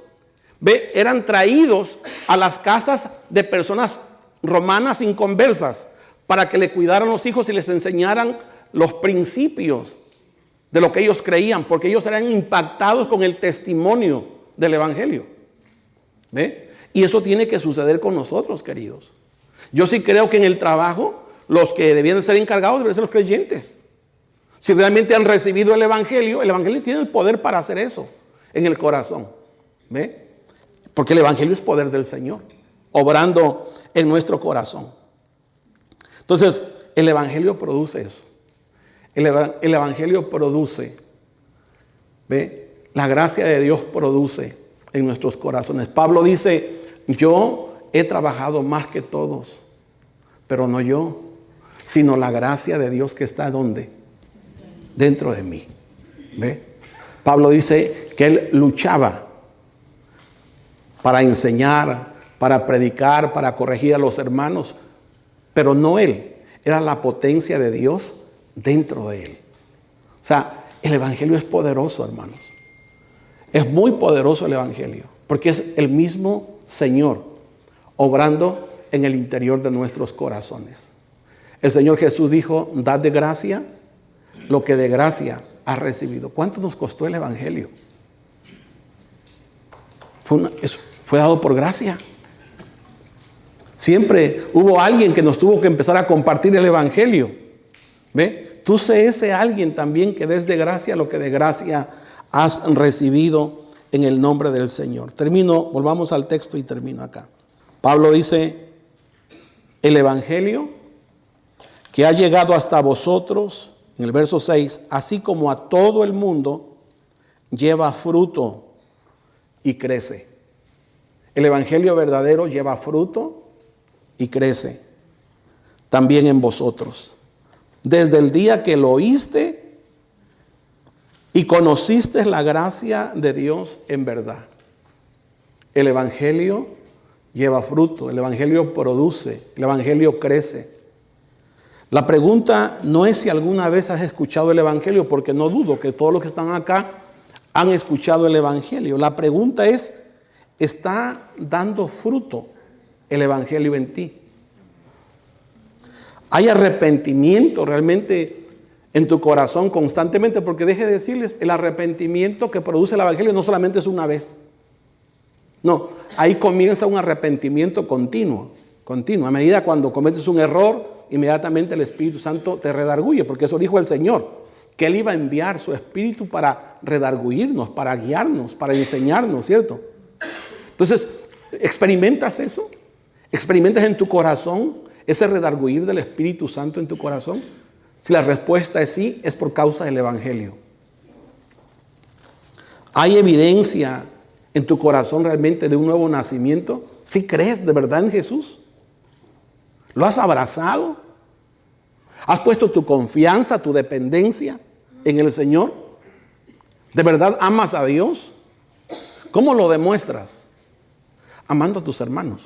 ¿ve?, eran traídos a las casas de personas romanas inconversas para que le cuidaran los hijos y les enseñaran los principios de lo que ellos creían, porque ellos eran impactados con el testimonio del evangelio. ¿Ve? Y eso tiene que suceder con nosotros, queridos. Yo sí creo que en el trabajo los que debían de ser encargados deben ser los creyentes. Si realmente han recibido el evangelio tiene el poder para hacer eso en el corazón. ¿Ve? Porque el evangelio es poder del Señor, obrando en nuestro corazón. Entonces, el evangelio produce eso. El evangelio produce, ¿ve? La gracia de Dios produce en nuestros corazones. Pablo dice, yo he trabajado más que todos, pero no yo, sino la gracia de Dios que está ¿dónde? Dentro de mí. ¿Ve? Pablo dice que él luchaba para enseñar, para predicar, para corregir a los hermanos, pero no él, era la potencia de Dios dentro de él. O sea, el evangelio es poderoso, hermanos. Es muy poderoso el evangelio, porque es el mismo Señor obrando en el interior de nuestros corazones. El Señor Jesús dijo, dad de gracia lo que de gracia has recibido. ¿Cuánto nos costó el evangelio? Fue dado por gracia. Siempre hubo alguien que nos tuvo que empezar a compartir el evangelio. ¿Ve? Tú sé ese alguien también que des de gracia lo que de gracia has recibido en el nombre del Señor. Volvamos al texto y termino acá. Pablo dice, el evangelio que ha llegado hasta vosotros, en el verso 6, así como a todo el mundo, lleva fruto y crece. El evangelio verdadero lleva fruto y crece también en vosotros. Desde el día que lo oíste y conociste la gracia de Dios en verdad. El evangelio lleva fruto, el evangelio produce, el evangelio crece. La pregunta no es si alguna vez has escuchado el evangelio, porque no dudo que todos los que están acá han escuchado el evangelio. La pregunta es, ¿está dando fruto el evangelio en ti? ¿Hay arrepentimiento realmente en tu corazón constantemente? Porque deje de decirles, el arrepentimiento que produce el evangelio no solamente es una vez. No, ahí comienza un arrepentimiento continuo. A medida cuando cometes un error, inmediatamente el Espíritu Santo te redarguye, porque eso dijo el Señor, que Él iba a enviar su Espíritu para redarguirnos, para guiarnos, para enseñarnos, ¿cierto? Entonces, ¿experimentas eso? ¿Experimentas en tu corazón ese redarguir del Espíritu Santo en tu corazón? Si la respuesta es sí, es por causa del Evangelio. ¿Hay evidencia en tu corazón realmente de un nuevo nacimiento? ¿Sí crees de verdad en Jesús? ¿Lo has abrazado? ¿Has puesto tu confianza, tu dependencia en el Señor? ¿De verdad amas a Dios? ¿Cómo lo demuestras? Amando a tus hermanos,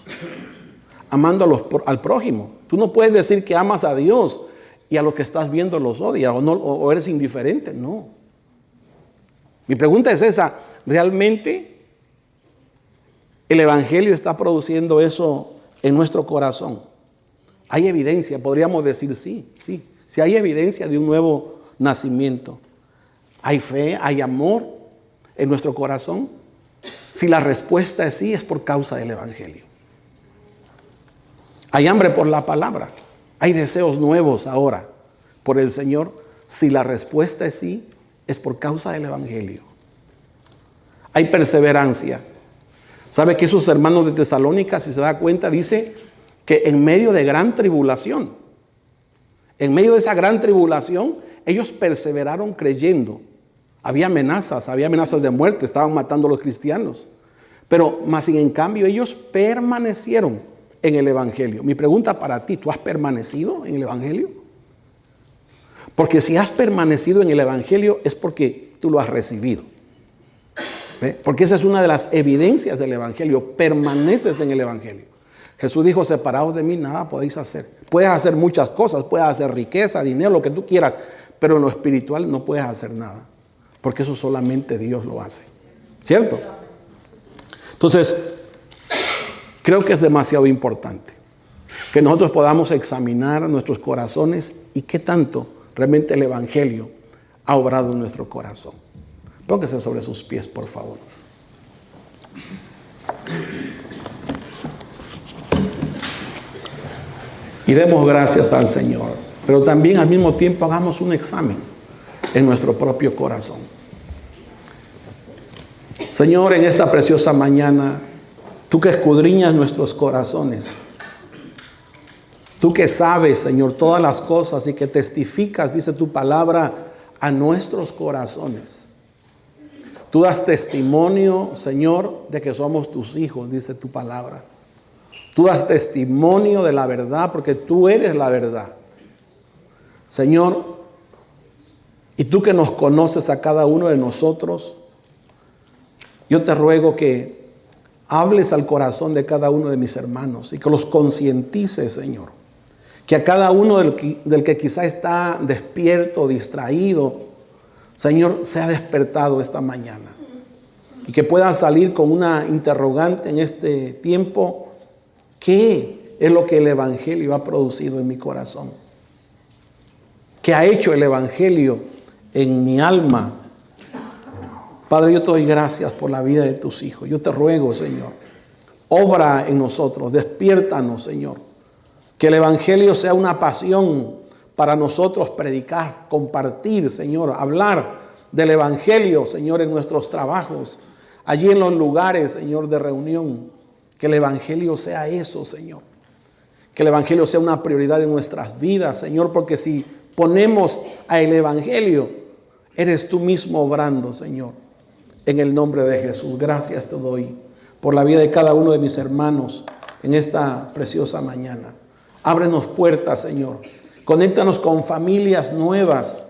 amando al prójimo. Tú no puedes decir que amas a Dios y a los que estás viendo los odias o eres indiferente. No. Mi pregunta es esa. ¿Realmente el Evangelio está produciendo eso en nuestro corazón? ¿Hay evidencia? Podríamos decir sí. Si hay evidencia de un nuevo nacimiento. ¿Hay fe? ¿Hay amor en nuestro corazón? Si la respuesta es sí, es por causa del Evangelio. ¿Hay hambre por la palabra? ¿Hay deseos nuevos ahora por el Señor? Si la respuesta es sí, es por causa del Evangelio. ¿Hay perseverancia? ¿Sabe que esos hermanos de Tesalónica, si se da cuenta, dice que en medio de gran tribulación, en medio de esa gran tribulación, ellos perseveraron creyendo? Había amenazas de muerte, estaban matando a los cristianos. Pero más sin en cambio ellos permanecieron en el Evangelio. Mi pregunta para ti, ¿tú has permanecido en el Evangelio? Porque si has permanecido en el Evangelio es porque tú lo has recibido. ¿Ve? Porque esa es una de las evidencias del Evangelio. Permaneces en el Evangelio. Jesús dijo, separados de mí nada podéis hacer. Puedes hacer muchas cosas, puedes hacer riqueza, dinero, lo que tú quieras, pero en lo espiritual no puedes hacer nada. Porque eso solamente Dios lo hace. ¿Cierto? Entonces, creo que es demasiado importante que nosotros podamos examinar nuestros corazones y qué tanto realmente el Evangelio ha obrado en nuestro corazón. Póngase sobre sus pies, por favor. Y demos gracias al Señor. Pero también al mismo tiempo hagamos un examen en nuestro propio corazón. Señor, en esta preciosa mañana, tú que escudriñas nuestros corazones, tú que sabes, Señor, todas las cosas y que testificas, dice tu palabra, a nuestros corazones. Tú das testimonio, Señor, de que somos tus hijos, dice tu palabra. Tú das testimonio de la verdad porque tú eres la verdad. Señor, y tú que nos conoces a cada uno de nosotros, yo te ruego que hables al corazón de cada uno de mis hermanos y que los concientices, Señor. Que a cada uno del que quizá está despierto, distraído, Señor, sea despertado esta mañana. Y que pueda salir con una interrogante en este tiempo. ¿Qué es lo que el Evangelio ha producido en mi corazón? ¿Qué ha hecho el Evangelio en mi alma? Padre, yo te doy gracias por la vida de tus hijos. Yo te ruego, Señor, obra en nosotros, despiértanos, Señor. Que el Evangelio sea una pasión para nosotros predicar, compartir, Señor, hablar del Evangelio, Señor, en nuestros trabajos, allí en los lugares, Señor, de reunión. Que el Evangelio sea eso, Señor. Que el Evangelio sea una prioridad en nuestras vidas, Señor, porque si ponemos al Evangelio, eres tú mismo obrando, Señor. En el nombre de Jesús, gracias te doy por la vida de cada uno de mis hermanos en esta preciosa mañana. Ábrenos puertas, Señor. Conéctanos con familias nuevas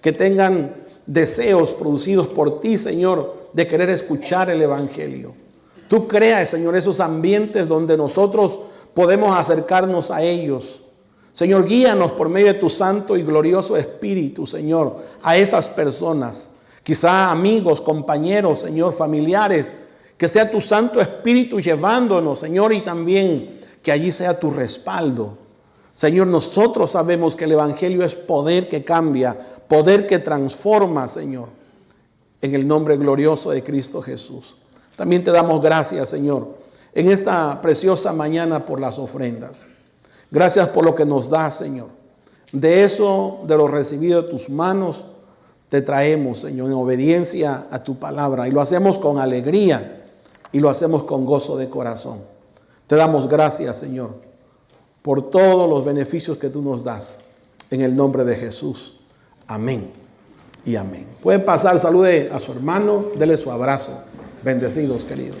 que tengan deseos producidos por ti, Señor, de querer escuchar el Evangelio. Tú creas, Señor, esos ambientes donde nosotros podemos acercarnos a ellos. Señor, guíanos por medio de tu santo y glorioso Espíritu, Señor, a esas personas. Quizá amigos, compañeros, Señor, familiares. Que sea tu Santo Espíritu llevándonos, Señor, y también que allí sea tu respaldo. Señor, nosotros sabemos que el Evangelio es poder que cambia, poder que transforma, Señor, en el nombre glorioso de Cristo Jesús. También te damos gracias, Señor, en esta preciosa mañana por las ofrendas. Gracias por lo que nos das, Señor. De eso, de lo recibido de tus manos, te traemos, Señor, en obediencia a tu palabra. Y lo hacemos con alegría y lo hacemos con gozo de corazón. Te damos gracias, Señor, por todos los beneficios que tú nos das. en el nombre de Jesús. Amén y amén. Pueden pasar, salude a su hermano, dele su abrazo. Bendecidos, queridos.